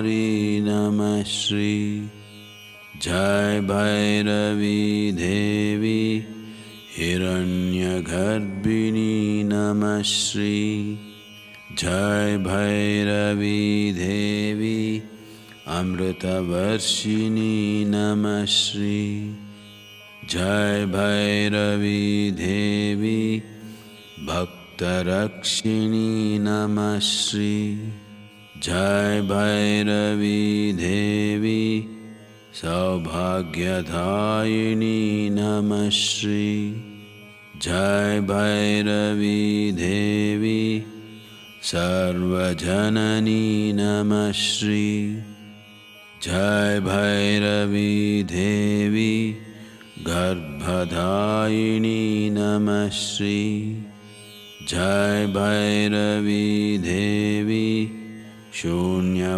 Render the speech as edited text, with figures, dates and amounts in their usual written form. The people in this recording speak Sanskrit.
नमः श्री जय भैरवी देवी हिरण्यगर्भिणी नमः श्री जय भैरवी देवी अमृतवर्षिणी नमः श्री जय भैरवी देवी भक्तरक्षिणी नमः श्री जय भैरवी देवी सौभाग्यदायिनी नमः श्री जय भैरवी देवी सर्वजननी नमः श्री जय भैरवी देवी गर्भधायिनी नमः श्री जय भैरवी देवी शून्य